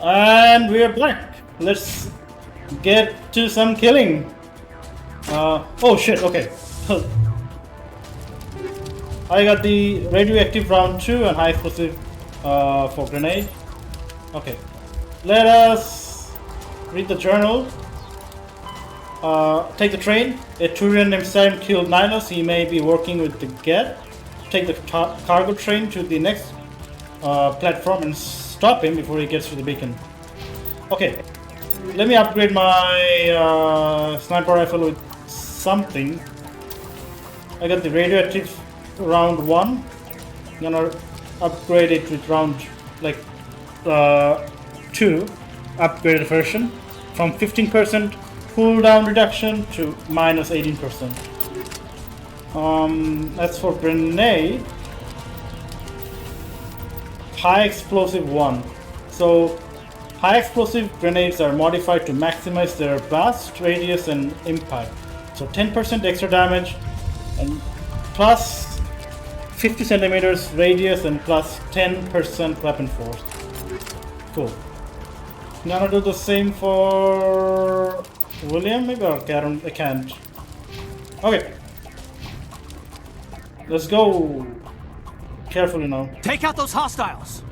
And we are back. Let's get to some killing. Oh shit, okay. I got the radioactive round 2 and high explosive for grenade. Okay. Let us read the journal. Take the train. A Turian named Sam killed Nilos. He may be working with the Get. Take the cargo train to the next platform and stop him before he gets to the beacon. Okay, let me upgrade my sniper rifle with something. I got the radioactive round 1. I'm gonna upgrade it with round like 2 upgraded version from 15% cooldown reduction to minus 18%. As for grenade, high explosive 1. So high explosive grenades are modified to maximize their blast radius and impact. So 10% extra damage and plus 50 centimeters radius and plus 10% weapon force. Cool. I'm gonna do the same for William, maybe I can't. Okay. Let's go. Carefully now. Take out those hostiles!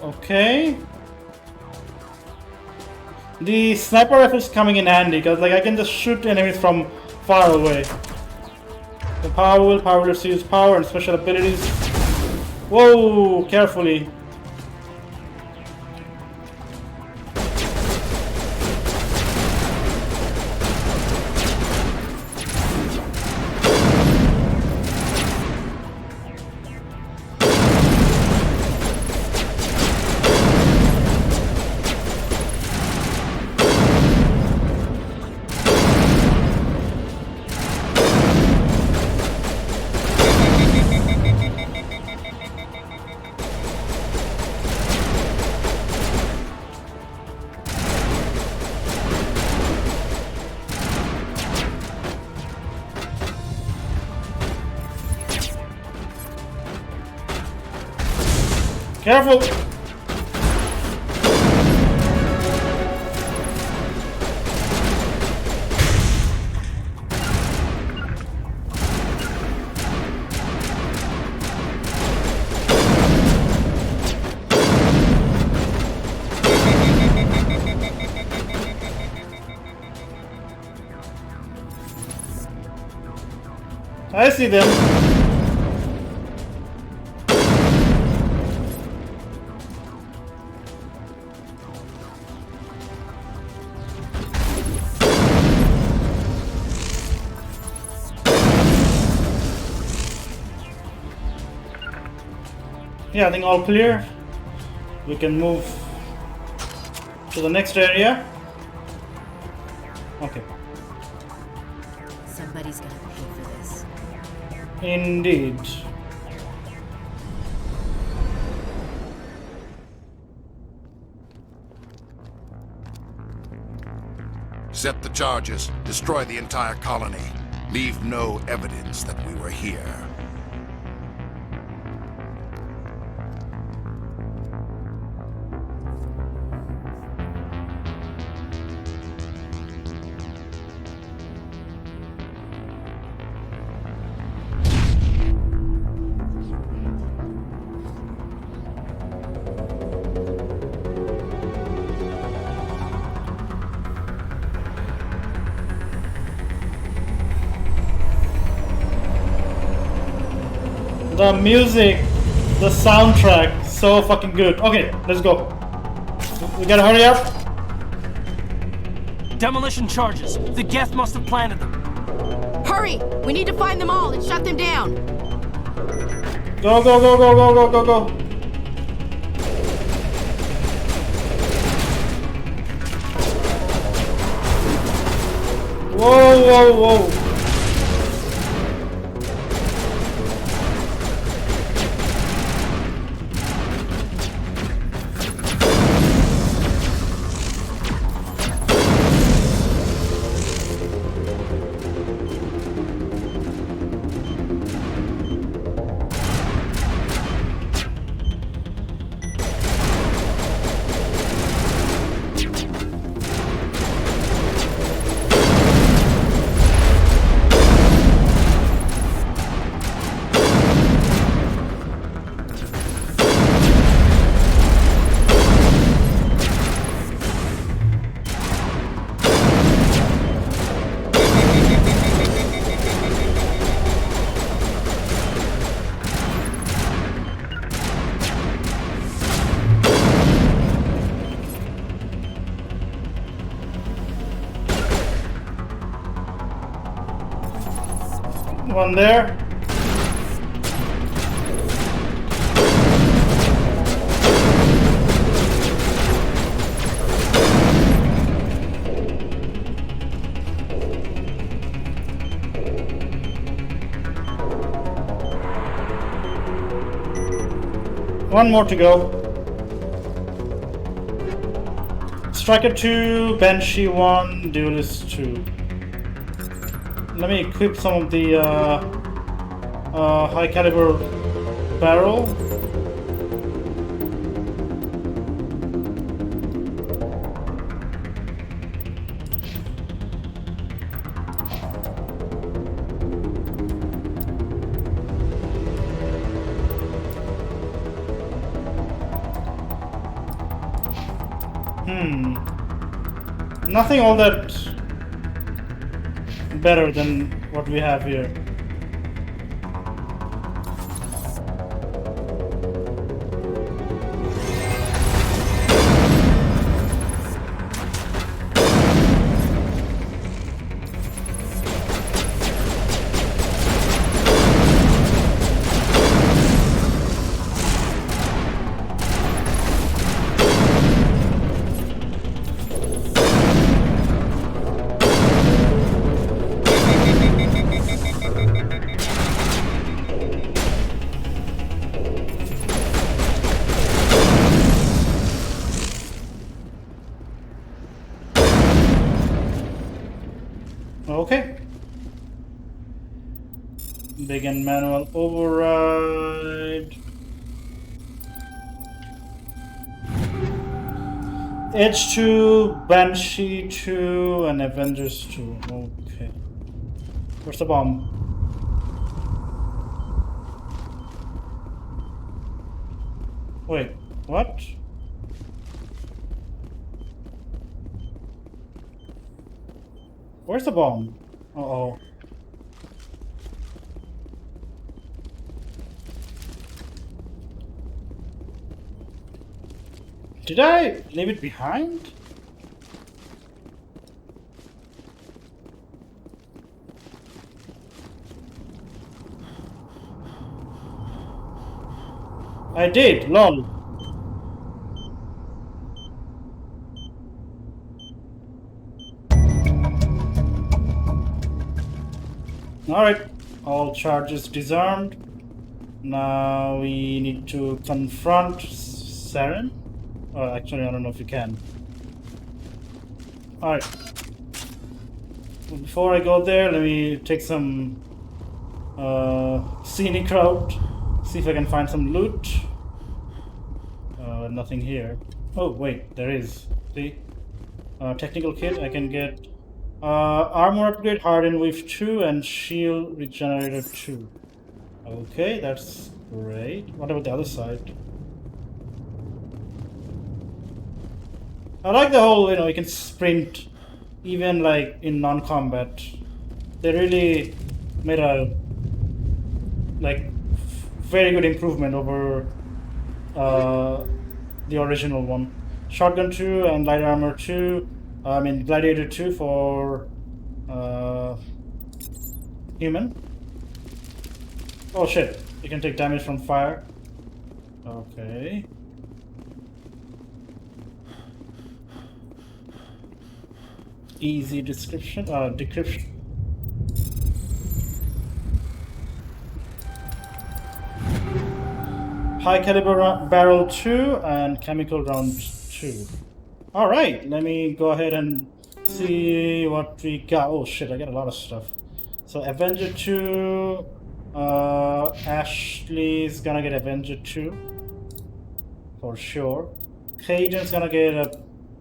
Okay. The sniper rifle is coming in handy because like I can just shoot enemies from far away. The power receives power and special abilities. Whoa, carefully. Careful! I see them. Yeah, I think all clear. We can move to the next area. Okay. Somebody's gonna pay for this. Indeed. Set the charges. Destroy the entire colony. Leave no evidence that we were here. The music, the soundtrack, so fucking good. Okay, let's go. We gotta hurry up. Demolition charges. The Geth must have planted them. Hurry! We need to find them all and shut them down. Go, go, go, go, go, go, go, go. Whoa, whoa, whoa. One there. One more to go. Striker 2, Banshee 1, Duelist 2. Let me equip some of the high caliber barrel. Nothing all that better than what we have here. Okay. Begin manual override. Edge 2, Banshee 2, and Avengers 2. Okay. Where's the bomb? Wait, what? Where's the bomb? Uh-oh. Did I leave it behind? I did, lol. Alright, all charges disarmed. Now we need to confront Saren. Oh, actually, I don't know if you can. Alright. Before I go there, let me take some scenic route. See if I can find some loot. Nothing here. Oh, wait, there is. See? Technical kit, I can get armor upgrade, hardened with 2, and shield regenerator 2. Okay, that's great. What about the other side? I like the whole, you can sprint even like in non-combat. They really made a very good improvement over the original one. Shotgun 2 and light armor 2. I mean gladiator 2 for human. Oh shit! You can take damage from fire. Okay. Easy description. Decryption. High caliber barrel 2 and chemical round 2. Alright, let me go ahead and see what we got. Oh shit, I got a lot of stuff. So Avenger 2, Ashley's gonna get Avenger 2 for sure. Caden's gonna get a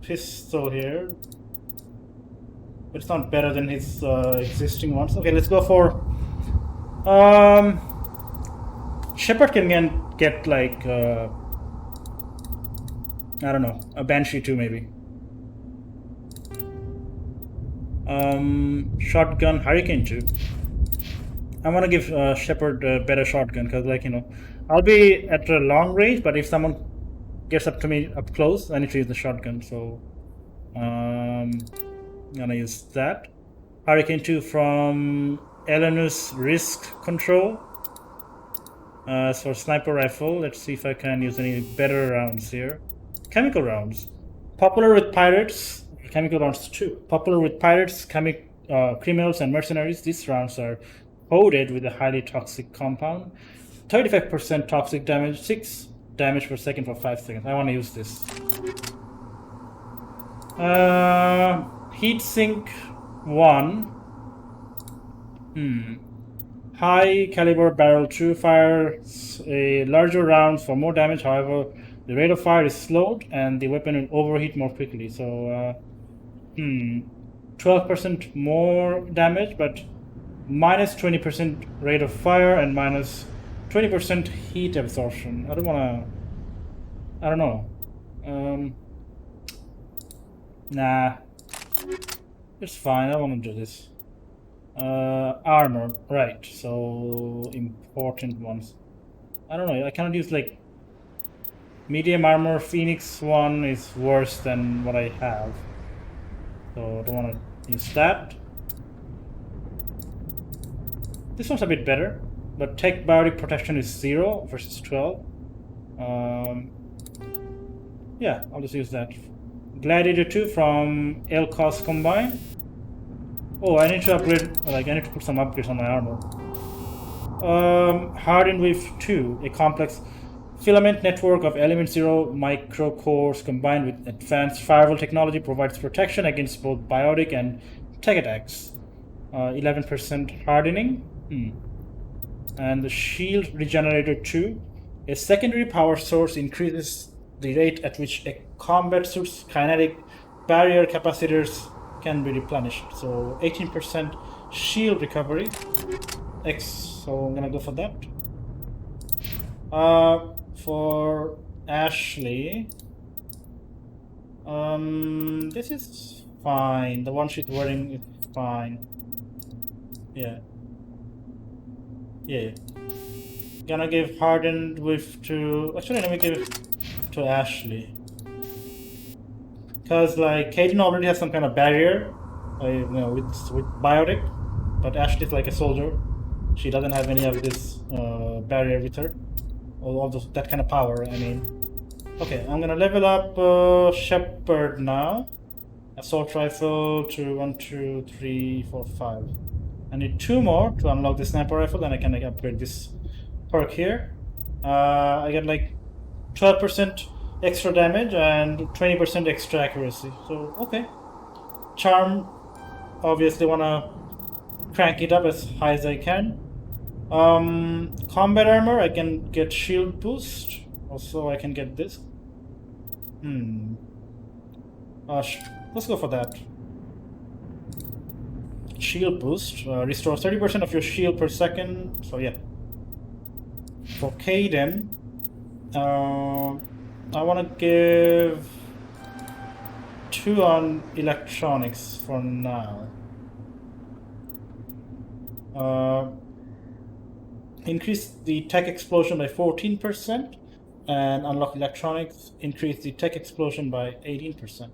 pistol here, but it's not better than his existing ones. Okay, let's go for Shepard can get like I don't know, a Banshee 2 maybe. Shotgun Hurricane 2. I want to give Shepard a better shotgun because, I'll be at a long range, but if someone gets up to me up close, I need to use the shotgun. So I'm gonna use that. Hurricane 2 from Elenus Risk Control. As for sniper rifle, let's see if I can use any better rounds here. Chemical rounds. Popular with pirates. Chemical rounds too. Popular with pirates, criminals, and mercenaries. These rounds are coated with a highly toxic compound. 35% toxic damage, 6 damage per second for 5 seconds. I want to use this. Heat sink 1. High caliber barrel 2 fires a larger rounds for more damage. However, the rate of fire is slowed and the weapon will overheat more quickly. So, 12% more damage, but minus 20% rate of fire and minus 20% heat absorption. I don't know. Nah. It's fine, I don't want to do this. Armor, right, so important ones. I don't know, I cannot use like medium armor. Phoenix 1 is worse than what I have, so I don't want to use that. This one's a bit better, but tech biotic protection is 0 versus 12. Yeah, I'll just use that. Gladiator 2 from Elcos Combine. Oh, I need to upgrade, like I need to put some upgrades on my armor. Hardened with 2, a complex filament network of element 0 microcores combined with advanced firewall technology provides protection against both biotic and tech attacks. 11% hardening. And the shield regenerator 2, a secondary power source increases the rate at which a combat suit's kinetic barrier capacitors can be replenished. So 18% shield recovery. So I'm gonna go for that. For Ashley, this is fine. The one she's wearing is fine. Yeah. Gonna give hardened with to. Actually, let me give it to Ashley. Because like Kaden already has some kind of barrier, with biotic, but Ashley's like a soldier. She doesn't have any of this barrier with her, all those, that kind of power. I mean, okay, I'm gonna level up Shepard now. Assault rifle to 1, 2, 3, 4, 5. I need 2 more to unlock the sniper rifle, then I can like upgrade this perk here. I get like 12% extra damage and 20% extra accuracy. So okay. Charm, obviously wanna crank it up as high as I can. Combat armor, I can get shield boost. Also, I can get this. Let's go for that. Shield boost restores 30% of your shield per second. So yeah. For Kaden, I want to give 2 on electronics for now. Increase the tech explosion by 14% and unlock electronics. Increase the tech explosion by 18%.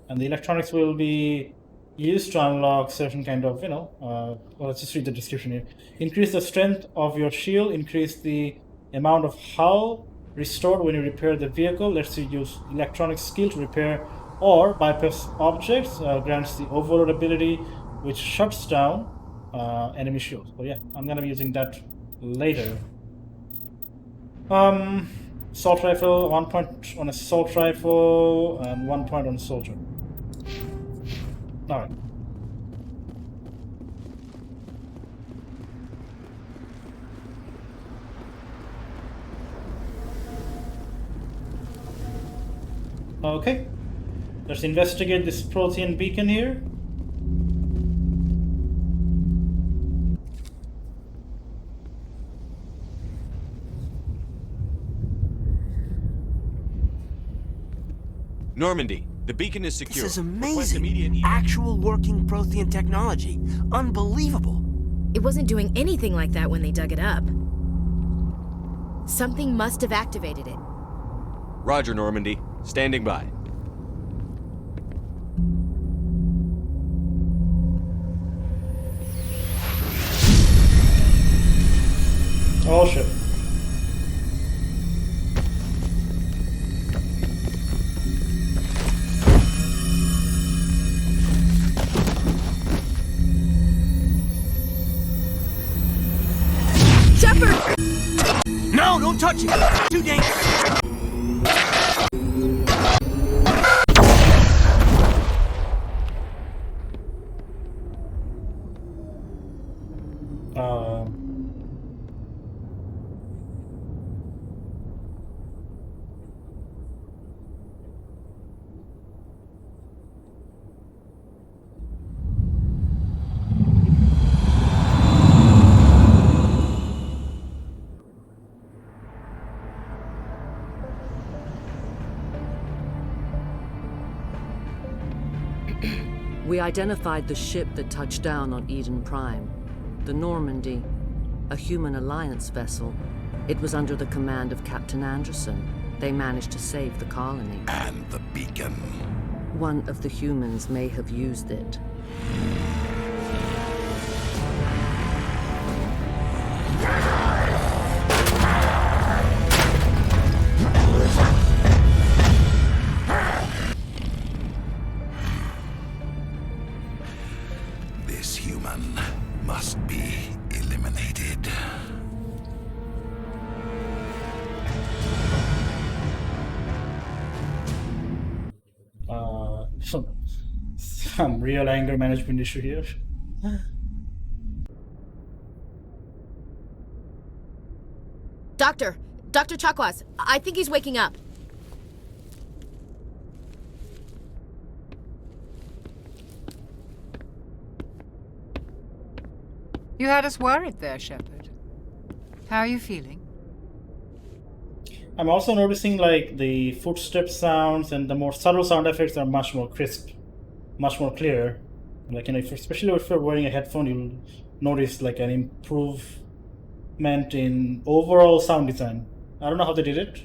And the electronics will be used to unlock certain kind of, well, let's just read the description here. Increase the strength of your shield, increase the amount of hull restored when you repair the vehicle. Let's see, use electronic skill to repair or bypass objects. Grants the overload ability, which shuts down enemy shields. So yeah, I'm gonna be using that later. Assault rifle, 1 point on assault rifle and 1 point on soldier. Alright. Okay. Let's investigate this Prothean beacon here. Normandy, the beacon is secure. This is Request amazing. immediate- Actual working Prothean technology. Unbelievable. It wasn't doing anything like that when they dug it up. Something must have activated it. Roger, Normandy. Standing by. Oh shit. Shepard! No, don't touch it! Too dangerous! We identified the ship that touched down on Eden Prime. The Normandy, a human alliance vessel. It was under the command of Captain Anderson. They managed to save the colony. And the beacon. One of the humans may have used it. This human must be eliminated. Some real anger management issue here. Doctor Chakwas, I think he's waking up. You had us worried there, Shepard. How are you feeling? I'm also noticing like the footstep sounds and the more subtle sound effects are much more crisp, much more clear. Like, you know, especially if you're wearing a headphone, you'll notice like an improvement in overall sound design. I don't know how they did it,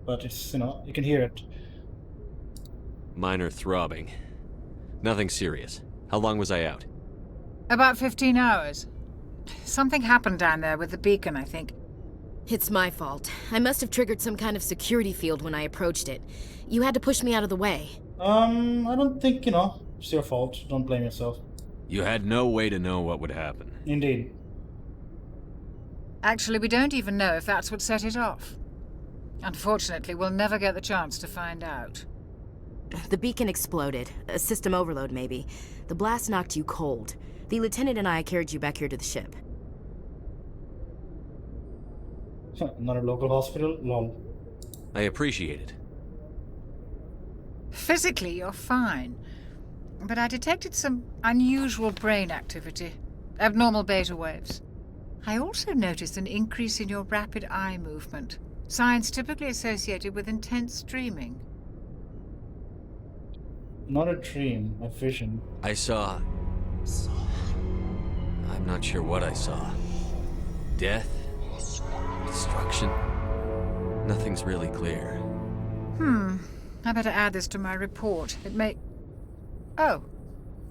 but it's, you know, you can hear it. Minor throbbing. Nothing serious. How long was I out? About 15 hours. Something happened down there with the beacon, I think. It's my fault. I must have triggered some kind of security field when I approached it. You had to push me out of the way. I don't think, you know, it's your fault. Don't blame yourself. You had no way to know what would happen. Indeed. Actually, we don't even know if that's what set it off. Unfortunately, we'll never get the chance to find out. The beacon exploded. A system overload, maybe. The blast knocked you cold. The lieutenant and I carried you back here to the ship. Not a local hospital? Lol. I appreciate it. Physically, you're fine. But I detected some unusual brain activity. Abnormal beta waves. I also noticed an increase in your rapid eye movement. Signs typically associated with intense dreaming. Not a dream, a vision. I saw... I'm not sure what I saw. Death? Destruction? Nothing's really clear. I better add this to my report. It may... Oh,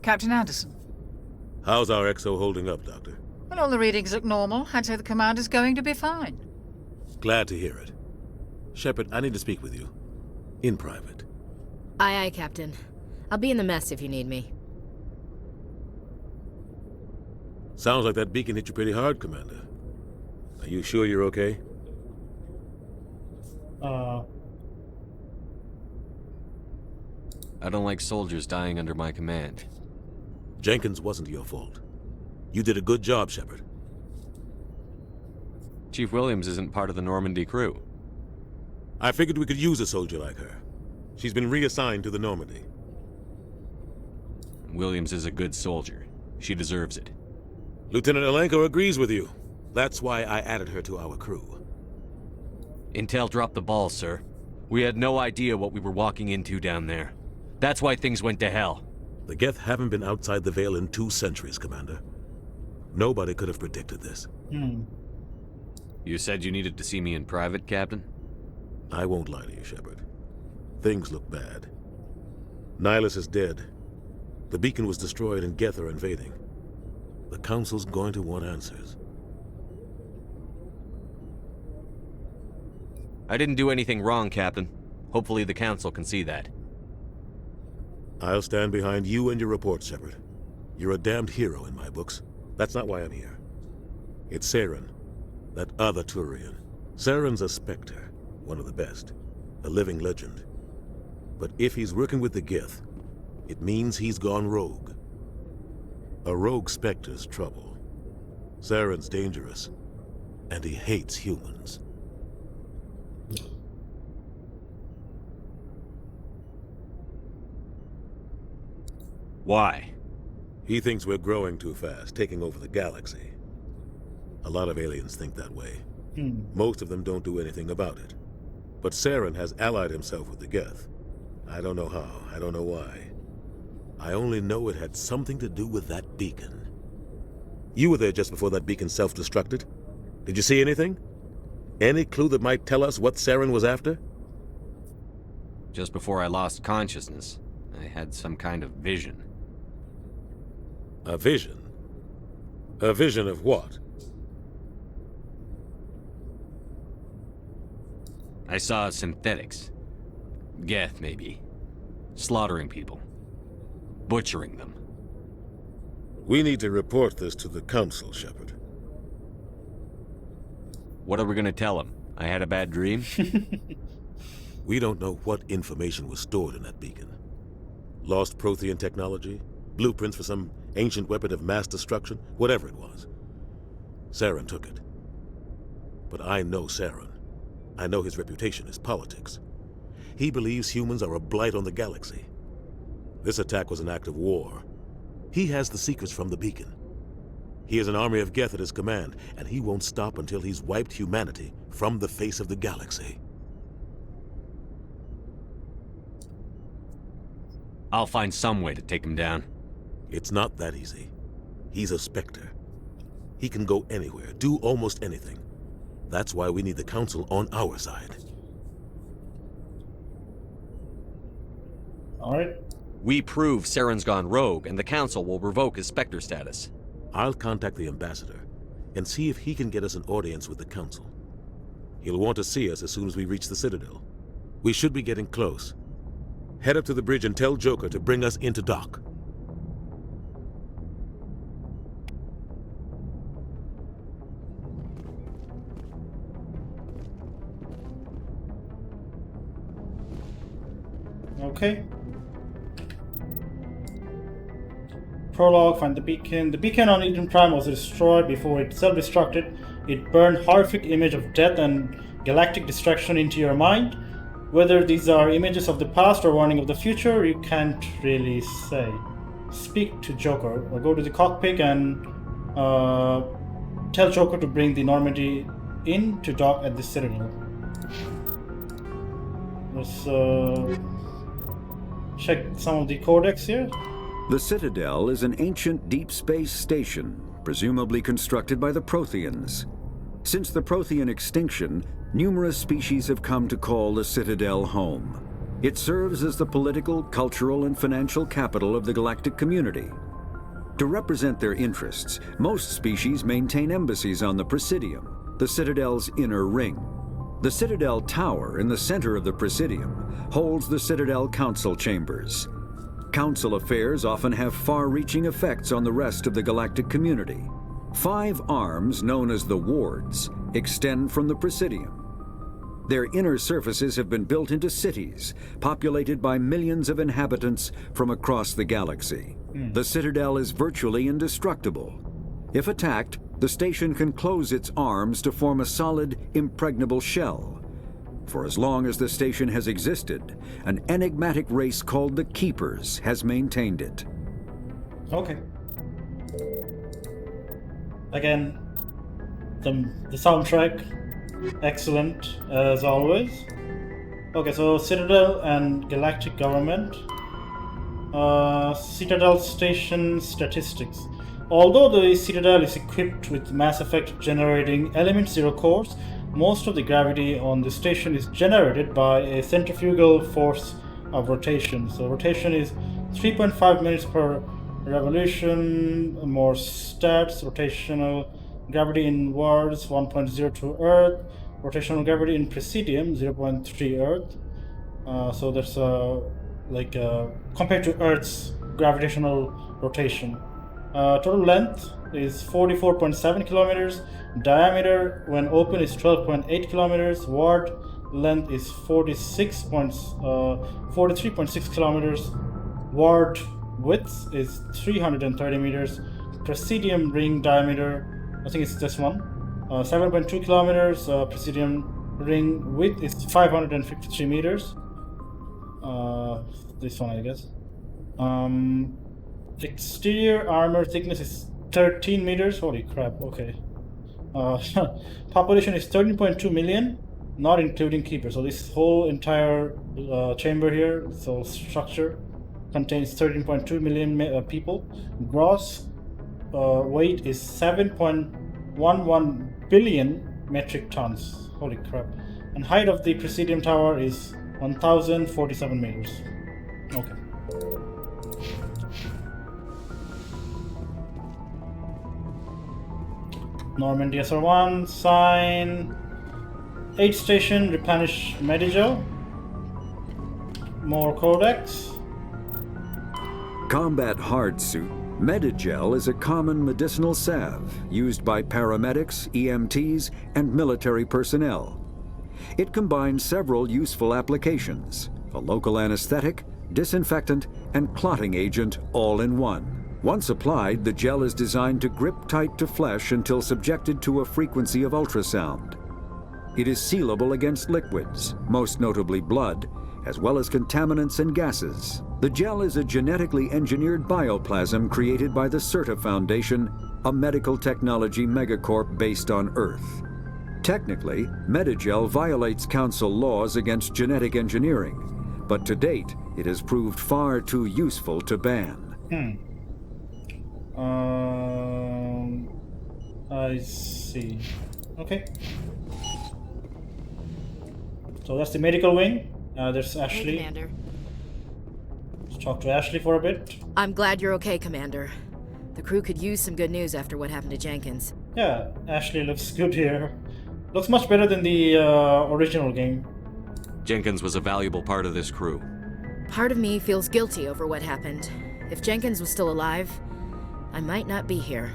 Captain Anderson. How's our XO holding up, Doctor? Well, all the readings look normal. I'd say the commander's going to be fine. Glad to hear it. Shepard, I need to speak with you. In private. Aye, aye, Captain. I'll be in the mess if you need me. Sounds like that beacon hit you pretty hard, Commander. Are you sure you're okay? I don't like soldiers dying under my command. Jenkins wasn't your fault. You did a good job, Shepard. Chief Williams isn't part of the Normandy crew. I figured we could use a soldier like her. She's been reassigned to the Normandy. Williams is a good soldier. She deserves it. Lieutenant Alenko agrees with you. That's why I added her to our crew. Intel dropped the ball, sir. We had no idea what we were walking into down there. That's why things went to hell. The Geth haven't been outside the Veil in 2 centuries, Commander. Nobody could have predicted this. You said you needed to see me in private, Captain? I won't lie to you, Shepard. Things look bad. Nihilus is dead. The beacon was destroyed and Geth are invading. The Council's going to want answers. I didn't do anything wrong, Captain. Hopefully the Council can see that. I'll stand behind you and your report, Shepard. You're a damned hero in my books. That's not why I'm here. It's Saren, that other Turian. Saren's a Spectre, one of the best, a living legend. But if he's working with the Gith, it means he's gone rogue. A rogue Spectre's trouble. Saren's dangerous, and he hates humans. Why? He thinks we're growing too fast, taking over the galaxy. A lot of aliens think that way. Most of them don't do anything about it. But Saren has allied himself with the Geth. I don't know how, I don't know why. I only know it had something to do with that beacon. You were there just before that beacon self-destructed. Did you see anything? Any clue that might tell us what Saren was after? Just before I lost consciousness, I had some kind of vision. A vision? A vision of what? I saw synthetics. Geth, maybe. Slaughtering people. Butchering them. We need to report this to the Council, Shepard. What are we gonna tell them? I had a bad dream? We don't know what information was stored in that beacon. Lost Prothean technology? Blueprints for some ancient weapon of mass destruction? Whatever it was. Saren took it. But I know Saren. I know his reputation is politics. He believes humans are a blight on the galaxy. This attack was an act of war. He has the secrets from the beacon. He has an army of Geth at his command, and he won't stop until he's wiped humanity from the face of the galaxy. I'll find some way to take him down. It's not that easy. He's a Spectre. He can go anywhere, do almost anything. That's why we need the Council on our side. Alright. We prove Saren's gone rogue, and the Council will revoke his Spectre status. I'll contact the Ambassador and see if he can get us an audience with the Council. He'll want to see us as soon as we reach the Citadel. We should be getting close. Head up to the bridge and tell Joker to bring us into dock. Okay. Prologue, find the beacon. The beacon on Eden Prime was destroyed before it self-destructed. It burned horrific image of death and galactic destruction into your mind. Whether these are images of the past or warning of the future, you can't really say. Speak to Joker, or go to the cockpit and tell Joker to bring the Normandy in to dock at the Citadel. Let's check some of the codex here. The Citadel is an ancient deep space station, presumably constructed by the Protheans. Since the Prothean extinction, numerous species have come to call the Citadel home. It serves as the political, cultural, and financial capital of the galactic community. To represent their interests, most species maintain embassies on the Presidium, the Citadel's inner ring. The Citadel Tower in the center of the Presidium holds the Citadel Council Chambers. Council affairs often have far-reaching effects on the rest of the galactic community. 5 arms, known as the Wards, extend from the Presidium. Their inner surfaces have been built into cities, populated by millions of inhabitants from across the galaxy. The Citadel is virtually indestructible. If attacked, the station can close its arms to form a solid, impregnable shell. For as long as the station has existed, an enigmatic race called the Keepers has maintained it. Okay. Again, the soundtrack, excellent as always. Okay, so Citadel and Galactic Government. Citadel Station Statistics. Although the Citadel is equipped with Mass Effect generating Element 0 cores, most of the gravity on the station is generated by a centrifugal force of rotation. So rotation is 3.5 minutes per revolution. More stats: rotational gravity in wards 1.0 to Earth, rotational gravity in Presidium, 0.3 Earth. So that's compared to Earth's gravitational rotation. Total length is 44.7 kilometers. Diameter when open is 12.8 kilometers. Ward length is 43.6 kilometers. Ward width is 330 meters. Presidium ring diameter, I think it's this one, 7.2 kilometers. Presidium ring width is 553 meters. This one, I guess. Exterior armor thickness is 13 meters. Holy crap, okay. Population is 13.2 million, not including keepers. So this whole entire chamber here, so structure, contains 13.2 million people. Gross weight is 7.11 billion metric tons. Holy crap. And height of the Presidium Tower is 1,047 meters. Okay. Normandy SR1, sign. 8 station, replenish Medigel. More codex. Combat hard suit. Medigel is a common medicinal salve used by paramedics, EMTs, and military personnel. It combines several useful applications: a local anesthetic, disinfectant, and clotting agent all in one. Once applied, the gel is designed to grip tight to flesh until subjected to a frequency of ultrasound. It is sealable against liquids, most notably blood, as well as contaminants and gases. The gel is a genetically engineered bioplasm created by the CERTA Foundation, a medical technology megacorp based on Earth. Technically, Medigel violates Council laws against genetic engineering, but to date, it has proved far too useful to ban. I see. Okay. So that's the medical wing. There's Ashley. Hey, Commander. Let's talk to Ashley for a bit. I'm glad you're okay, Commander. The crew could use some good news after what happened to Jenkins. Yeah, Ashley looks good here. Looks much better than the original game. Jenkins was a valuable part of this crew. Part of me feels guilty over what happened. If Jenkins was still alive, I might not be here.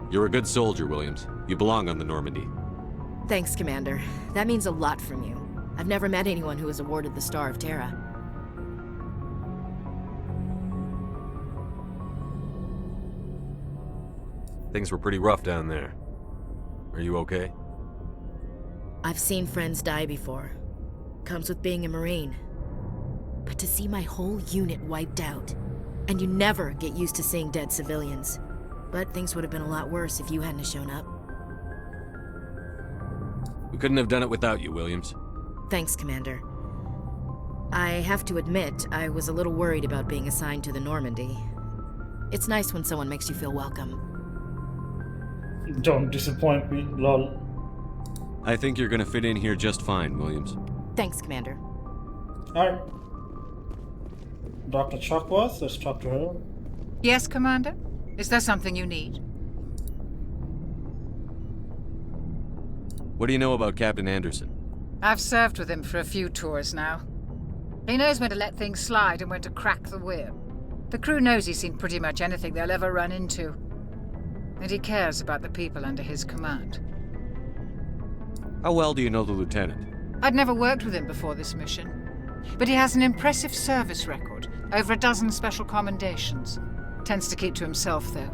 You're a good soldier, Williams. You belong on the Normandy. Thanks, Commander. That means a lot from you. I've never met anyone who was awarded the Star of Terra. Things were pretty rough down there. Are you okay? I've seen friends die before. Comes with being a Marine. But to see my whole unit wiped out, and you never get used to seeing dead civilians. But things would have been a lot worse if you hadn't shown up. We couldn't have done it without you, Williams. Thanks, Commander. I have to admit, I was a little worried about being assigned to the Normandy. It's nice when someone makes you feel welcome. Don't disappoint me, lol. I think you're gonna fit in here just fine, Williams. Thanks, Commander. Alright. Dr. Chakwas, let's talk to her. Yes, Commander? Is there something you need? What do you know about Captain Anderson? I've served with him for a few tours now. He knows when to let things slide and when to crack the whip. The crew knows he's seen pretty much anything they'll ever run into. And he cares about the people under his command. How well do you know the lieutenant? I'd never worked with him before this mission. But he has an impressive service record, over a dozen special commendations. Tends to keep to himself, though.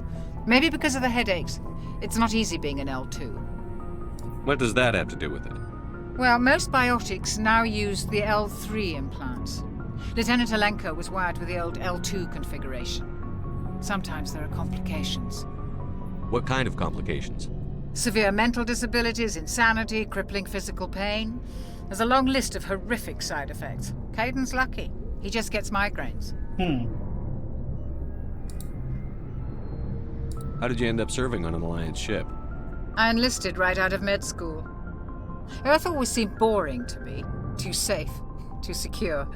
Maybe because of the headaches. It's not easy being an L2. What does that have to do with it? Well, most biotics now use the L3 implants. Lieutenant Alenko was wired with the old L2 configuration. Sometimes there are complications. What kind of complications? Severe mental disabilities, insanity, crippling physical pain. There's a long list of horrific side effects. Caden's lucky. He just gets migraines. How did you end up serving on an Alliance ship? I enlisted right out of med school. Earth always seemed boring to me. Too safe, too secure.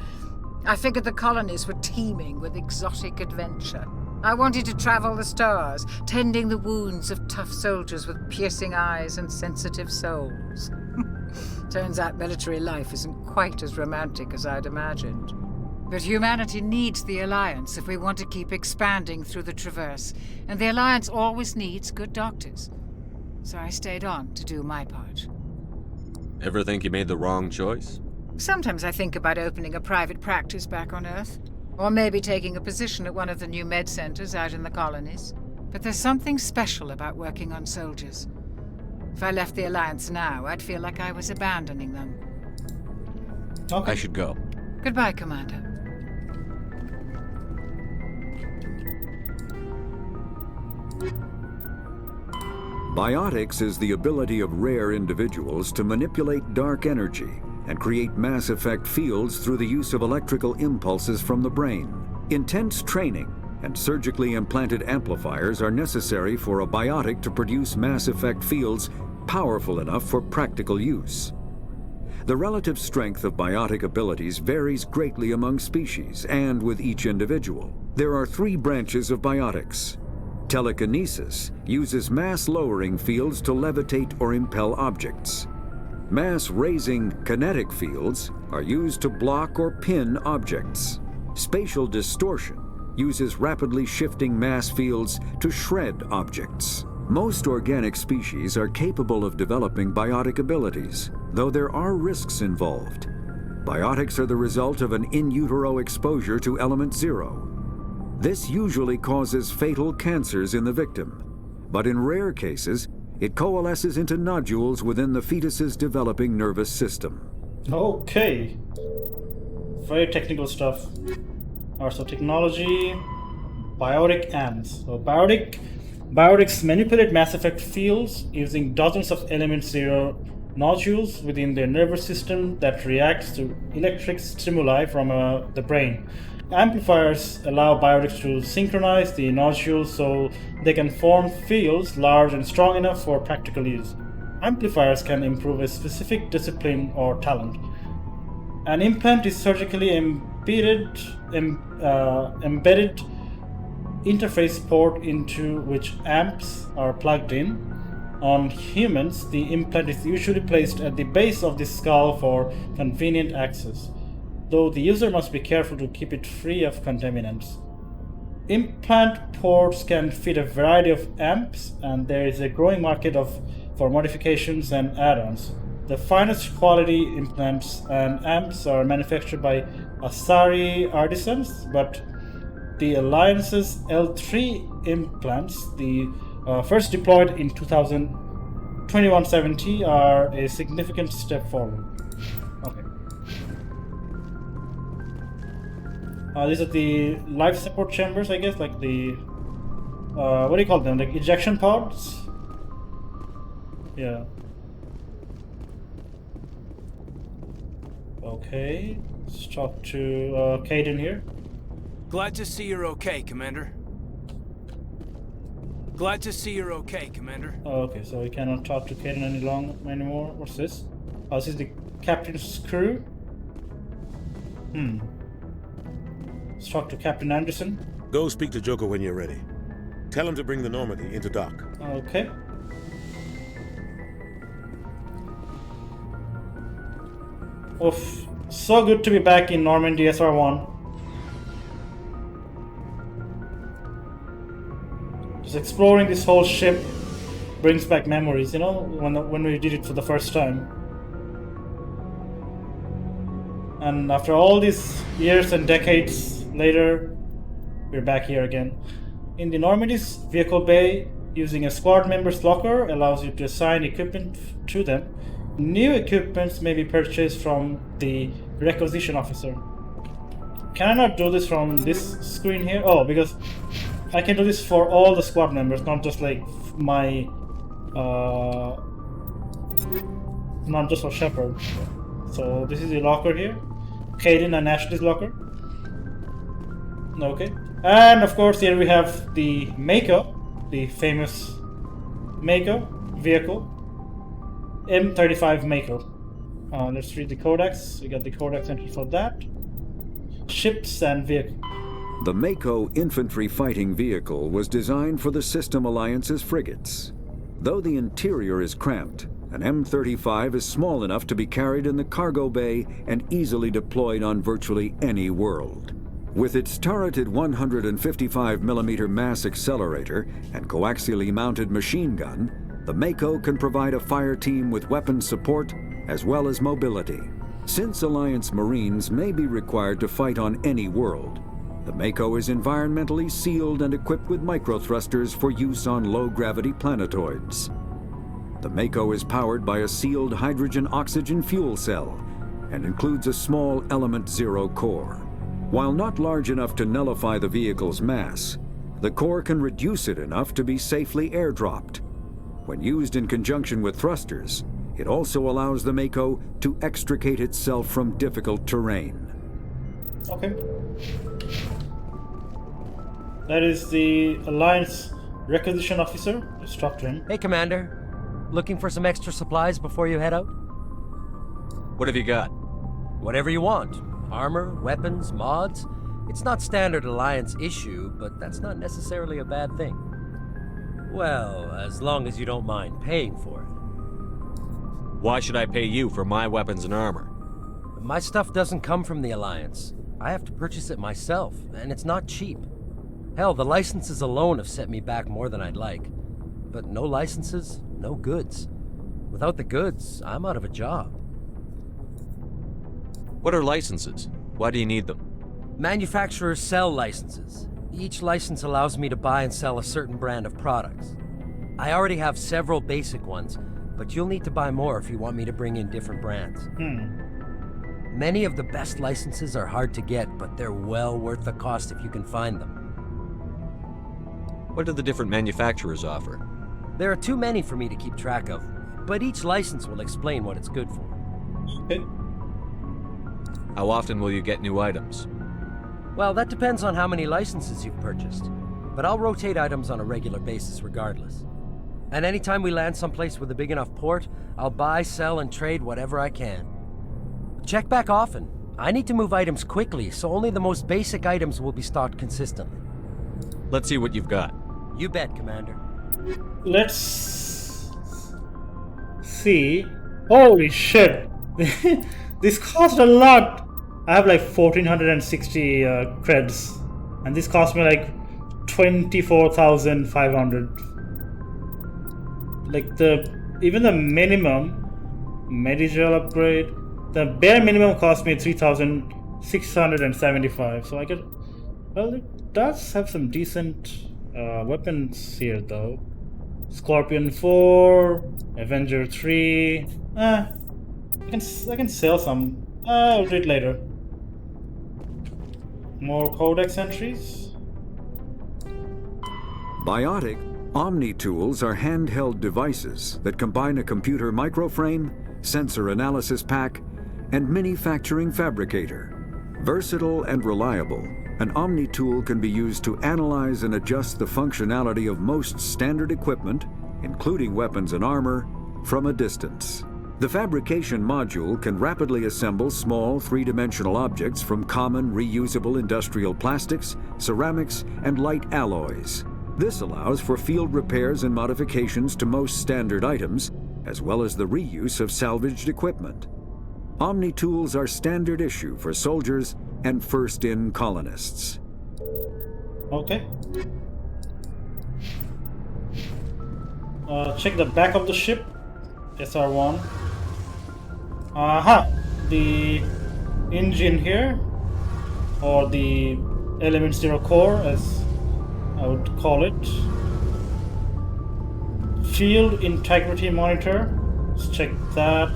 I figured the colonies were teeming with exotic adventure. I wanted to travel the stars, tending the wounds of tough soldiers with piercing eyes and sensitive souls. Turns out military life isn't quite as romantic as I'd imagined. But humanity needs the Alliance if we want to keep expanding through the Traverse, and the Alliance always needs good doctors. So I stayed on to do my part. Ever think you made the wrong choice? Sometimes I think about opening a private practice back on Earth, or maybe taking a position at one of the new med centers out in the colonies. But there's something special about working on soldiers. If I left the Alliance now, I'd feel like I was abandoning them. Okay. I should go. Goodbye, Commander. Biotics is the ability of rare individuals to manipulate dark energy and create mass effect fields through the use of electrical impulses from the brain. Intense training and surgically implanted amplifiers are necessary for a biotic to produce mass effect fields powerful enough for practical use. The relative strength of biotic abilities varies greatly among species and with each individual. There are 3 branches of biotics. Telekinesis uses mass-lowering fields to levitate or impel objects. Mass-raising kinetic fields are used to block or pin objects. Spatial distortion uses rapidly shifting mass fields to shred objects. Most organic species are capable of developing biotic abilities, though there are risks involved. Biotics are the result of an in utero exposure to element 0. This usually causes fatal cancers in the victim, but in rare cases, it coalesces into nodules within the fetus's developing nervous system. Okay. Very technical stuff. Alright, so technology, Biotic Amps. So biotics manipulate mass effect fields using dozens of element 0 nodules within their nervous system that reacts to electric stimuli from the brain. Amplifiers allow biotics to synchronize the nodules so they can form fields large and strong enough for practical use. Amplifiers can improve a specific discipline or talent. An implant is surgically embedded interface port into which amps are plugged in. On humans, the implant is usually placed at the base of the skull for convenient access, though the user must be careful to keep it free of contaminants. Implant ports can fit a variety of amps, and there is a growing market for modifications and add-ons. The finest quality implants and amps are manufactured by Asari artisans, but the Alliance's L3 implants, the first deployed in 2170, are a significant step forward. Okay. These are the life support chambers, I guess, like the what do you call them? Like ejection pods? Yeah. Okay. Let's talk to Caden here. Glad to see you're okay, Commander. Glad to see you're okay, Commander. Okay, so we cannot talk to Caden anymore. What's this? Oh, this is the captain's crew. Let's talk to Captain Anderson. Go speak to Joker when you're ready. Tell him to bring the Normandy into dock. Okay. Oof. So good to be back in Normandy SR1. Just exploring this whole ship brings back memories, you know, when we did it for the first time. And after all these years and decades later, we're back here again. In the Normandy's vehicle bay, using a squad member's locker allows you to assign equipment to them. New equipments may be purchased from the requisition officer. Can I not do this from this screen here? Oh, because I can do this for all the squad members, not just like my not just for Shepard. So this is the locker here. Caden and Ashley's locker. Okay. And of course here we have the Mako, the famous Mako vehicle. M35 Mako. Let's read the codex. We got the codex entry for that. Ships and vehicles. The Mako infantry fighting vehicle was designed for the System Alliance's frigates. Though the interior is cramped, an M35 is small enough to be carried in the cargo bay and easily deployed on virtually any world. With its turreted 155mm mass accelerator and coaxially mounted machine gun, the Mako can provide a fire team with weapon support as well as mobility. Since Alliance Marines may be required to fight on any world, the Mako is environmentally sealed and equipped with microthrusters for use on low-gravity planetoids. The Mako is powered by a sealed hydrogen-oxygen fuel cell and includes a small Element Zero core. While not large enough to nullify the vehicle's mass, the core can reduce it enough to be safely airdropped. When used in conjunction with thrusters, it also allows the Mako to extricate itself from difficult terrain. Okay. That is the Alliance Requisition Officer. Just talk to him. Hey, Commander. Looking for some extra supplies before you head out? What have you got? Whatever you want. Armor, weapons, mods. It's not standard Alliance issue, but that's not necessarily a bad thing. Well, as long as you don't mind paying for it. Why should I pay you for my weapons and armor? My stuff doesn't come from the Alliance. I have to purchase it myself, and it's not cheap. Hell, the licenses alone have set me back more than I'd like. But no licenses, no goods. Without the goods, I'm out of a job. What are licenses? Why do you need them? Manufacturers sell licenses. Each license allows me to buy and sell a certain brand of products. I already have several basic ones, but you'll need to buy more if you want me to bring in different brands. Many of the best licenses are hard to get, but they're well worth the cost if you can find them. What do the different manufacturers offer? There are too many for me to keep track of, but each license will explain what it's good for. Okay. How often will you get new items? Well, that depends on how many licenses you've purchased, but I'll rotate items on a regular basis regardless. And anytime we land someplace with a big enough port, I'll buy, sell, and trade whatever I can. Check back often. I need to move items quickly, so only the most basic items will be stocked consistently. Let's see what you've got. You bet, Commander. Let's see. Holy shit. This cost a lot. I have like 1460 creds, and this cost me like 24,500. Like even the minimum Medigel upgrade, the bare minimum cost me 3,675. So I get, well, it does have some decent weapons here though. Scorpion 4, Avenger 3. I can sell some. I'll do it later. More codex entries. Biotic Omni tools are handheld devices that combine a computer microframe, sensor analysis pack, and manufacturing fabricator. Versatile and reliable, an Omni tool can be used to analyze and adjust the functionality of most standard equipment, including weapons and armor, from a distance. The fabrication module can rapidly assemble small three-dimensional objects from common reusable industrial plastics, ceramics, and light alloys. This allows for field repairs and modifications to most standard items, as well as the reuse of salvaged equipment. Omni tools are standard issue for soldiers and first-in colonists. Okay. Check the back of the ship. SR1. The engine here, or the Element Zero core, as I would call it. Field integrity monitor. Let's check that.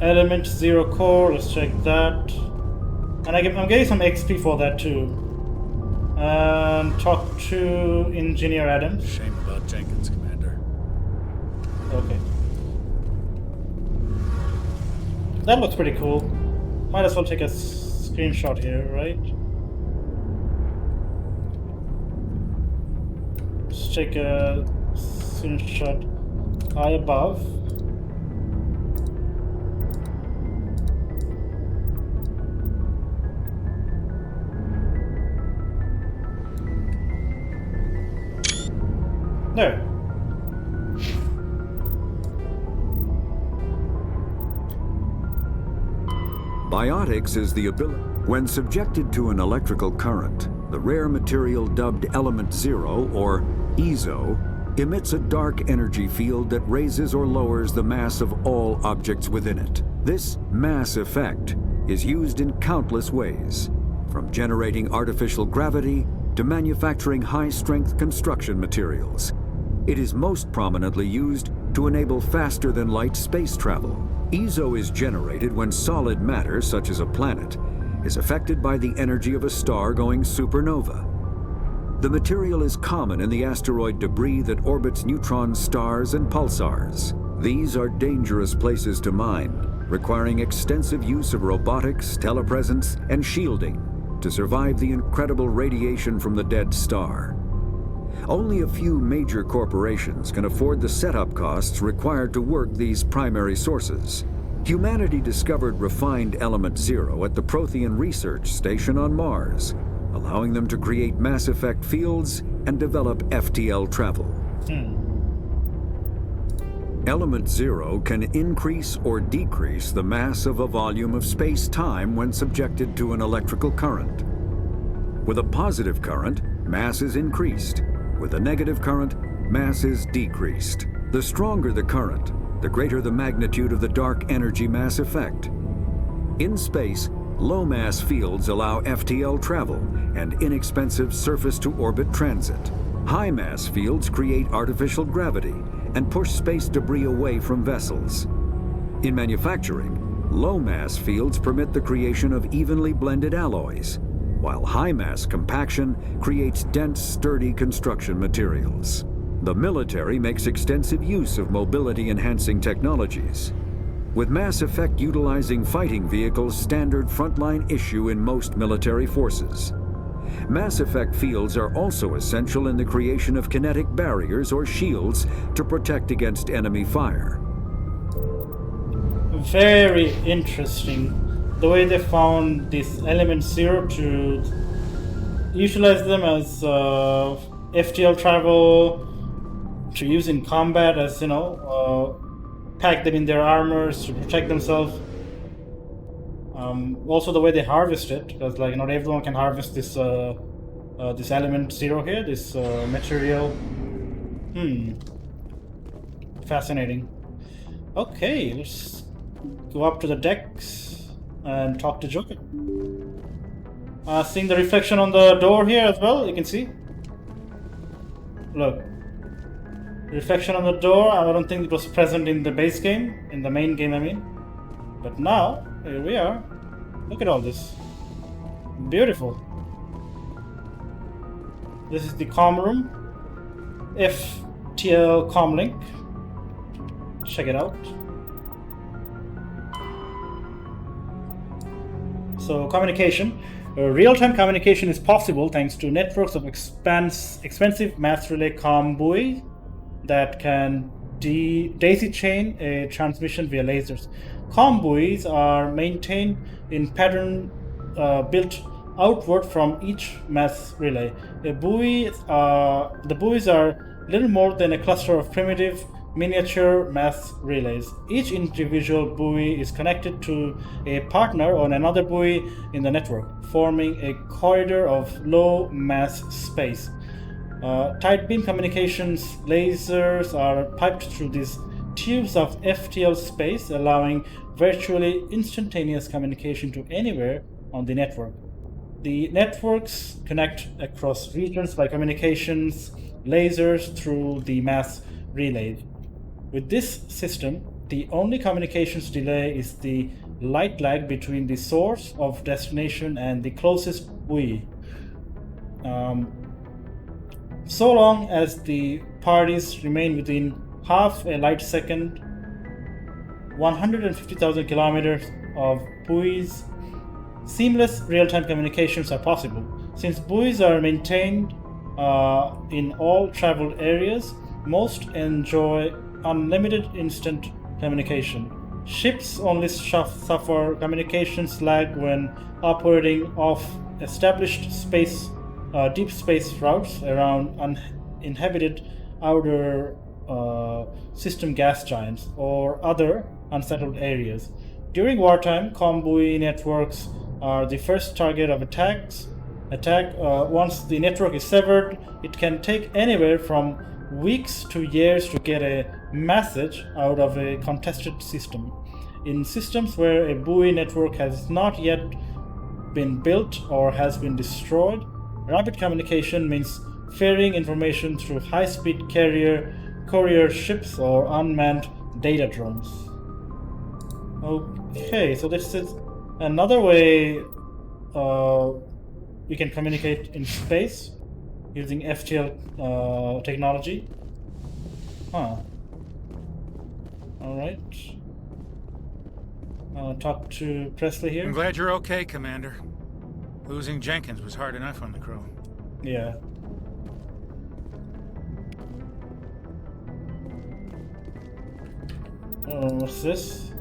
Element Zero core. Let's check that. And I'm getting some XP for that too. And talk to Engineer Adams. Shame about Jenkins, Commander. Okay. That looks pretty cool. Might as well take a screenshot here, right? Let's take a screenshot high above. There. Biotics is the ability. When subjected to an electrical current, the rare material dubbed Element Zero, or EZO, emits a dark energy field that raises or lowers the mass of all objects within it. This mass effect is used in countless ways, from generating artificial gravity to manufacturing high-strength construction materials. It is most prominently used to enable faster-than-light space travel. EZO is generated when solid matter, such as a planet, is affected by the energy of a star going supernova. The material is common in the asteroid debris that orbits neutron stars and pulsars. These are dangerous places to mine, requiring extensive use of robotics, telepresence, and shielding to survive the incredible radiation from the dead star. Only a few major corporations can afford the setup costs required to work these primary sources. Humanity discovered refined Element Zero at the Prothean Research Station on Mars, allowing them to create mass effect fields and develop FTL travel. Element Zero can increase or decrease the mass of a volume of space-time when subjected to an electrical current. With a positive current, mass is increased. With a negative current, mass is decreased. The stronger the current, the greater the magnitude of the dark energy mass effect. In space, low-mass fields allow FTL travel and inexpensive surface-to-orbit transit. High-mass fields create artificial gravity and push space debris away from vessels. In manufacturing, low-mass fields permit the creation of evenly blended alloys, while high-mass compaction creates dense, sturdy construction materials. The military makes extensive use of mobility-enhancing technologies, with Mass Effect utilizing fighting vehicles standard frontline issue in most military forces. Mass Effect fields are also essential in the creation of kinetic barriers or shields to protect against enemy fire. Very interesting. The way they found this Element Zero to utilize them as FTL travel, to use in combat as, pack them in their armors to protect themselves. Also the way they harvest it, because not everyone can harvest this this Element Zero here, this material. Fascinating. Okay, let's go up to the decks and talk to Joker. Seeing the reflection on the door here as well, you can see. Look. Reflection on the door, I don't think it was present in the base game, in the main game I mean. But now, here we are. Look at all this. Beautiful. This is the comm room. FTL comlink. Check it out. So, communication. Real-time communication is possible thanks to networks of expensive mass relay comm buoys that can daisy chain a transmission via lasers. Comm buoys are maintained in pattern built outward from each mass relay. The buoys are little more than a cluster of primitive miniature mass relays. Each individual buoy is connected to a partner on another buoy in the network, forming a corridor of low mass space. Tight beam communications lasers are piped through these tubes of FTL space, allowing virtually instantaneous communication to anywhere on the network. The networks connect across regions by communications lasers through the mass relay. With this system, the only communications delay is the light lag between the source of destination and the closest buoy. So long as the parties remain within half a light second, 150,000 kilometers of buoys, seamless real-time communications are possible. Since buoys are maintained in all traveled areas, most enjoy unlimited instant communication. Ships only suffer communications lag when operating off established deep space routes around uninhabited outer system gas giants or other unsettled areas. During wartime, comm networks are the first target of attacks. Once the network is severed, it can take anywhere from weeks to years to get a message out of a contested system. In systems where a buoy network has not yet been built or has been destroyed, rapid communication means ferrying information through high-speed courier ships or unmanned data drones. Okay, so this is another way we can communicate in space using FTL technology. Huh. Alright. Talk to Presley here. I'm glad you're okay, Commander. Losing Jenkins was hard enough on the crew. Yeah. What's this?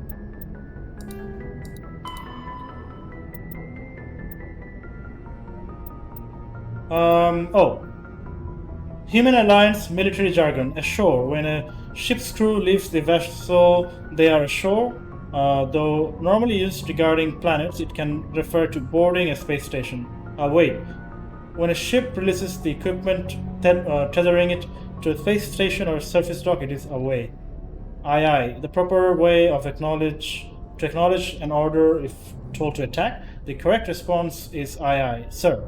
Human Alliance military jargon, ashore. When a ship's crew leaves the vessel, they are ashore. Though normally used regarding planets, it can refer to boarding a space station. Wait. When a ship releases the equipment, tethering it to a space station or surface dock, it is away. Aye. The proper way of acknowledge an order if told to attack. The correct response is aye, sir.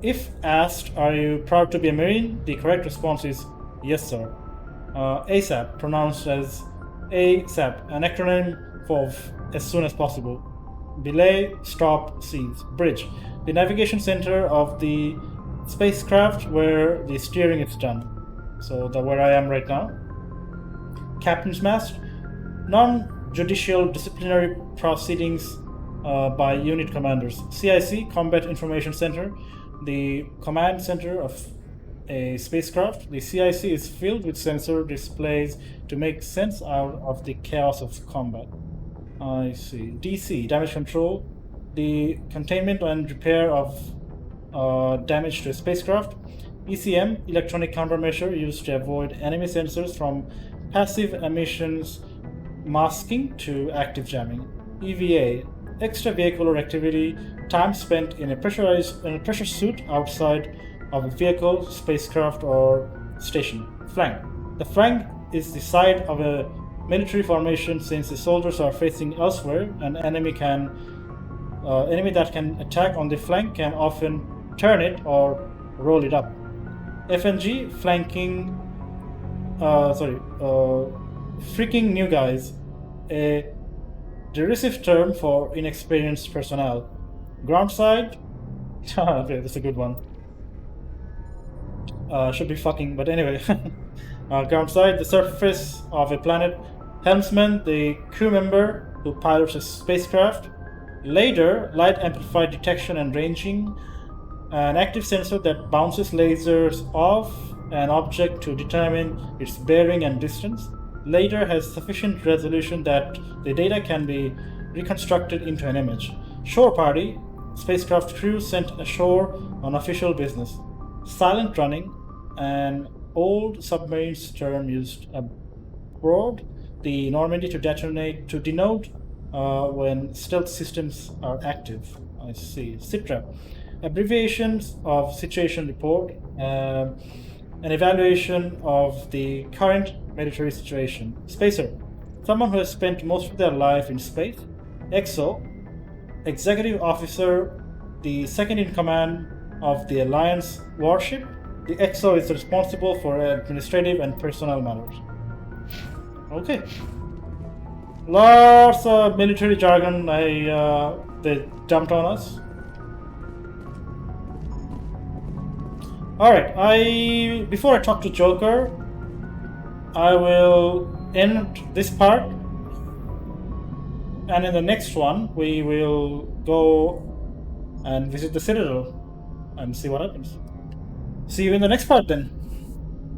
If asked, are you proud to be a Marine? The correct response is yes, sir. ASAP, pronounced as ASAP, an acronym for as soon as possible. Belay, stop, cease. Bridge, the navigation center of the spacecraft where the steering is done. So where I am right now. Captain's mast, non-judicial disciplinary proceedings by unit commanders. CIC, Combat Information Center, the command center of a spacecraft. The CIC is filled with sensor displays to make sense out of the chaos of combat. I see. DC, damage control, the containment and repair of damage to a spacecraft. ECM, electronic countermeasure used to avoid enemy sensors from passive emissions masking to active jamming. EVA, extravehicular activity, time spent in a pressure suit outside of a vehicle, spacecraft, or station. Flank. The flank is the side of a military formation. Since the soldiers are facing elsewhere, an enemy that can attack on the flank can often turn it or roll it up. FNG, flanking. Freaking new guys, a derisive term for inexperienced personnel. Groundside, okay, that's a good one. Should be fucking, but anyway. Groundside, the surface of a planet. Helmsman, the crew member who pilots a spacecraft. Lidar, light amplified detection and ranging, an active sensor that bounces lasers off an object to determine its bearing and distance. Lidar has sufficient resolution that the data can be reconstructed into an image. Shore party, spacecraft crew sent ashore on official business. Silent running, an old submarines term used abroad, the Normandy to denote when stealth systems are active. I see. SITREP, abbreviations of situation report, an evaluation of the current military situation. Spacer, someone who has spent most of their life in space. EXO, executive officer, the second in command of the Alliance warship. The EXO is responsible for administrative and personnel matters. Okay. Lots of military jargon they dumped on us. Alright, before I talk to Joker, I will end this part, and in the next one we will go and visit the Citadel and see what happens. See you in the next part then.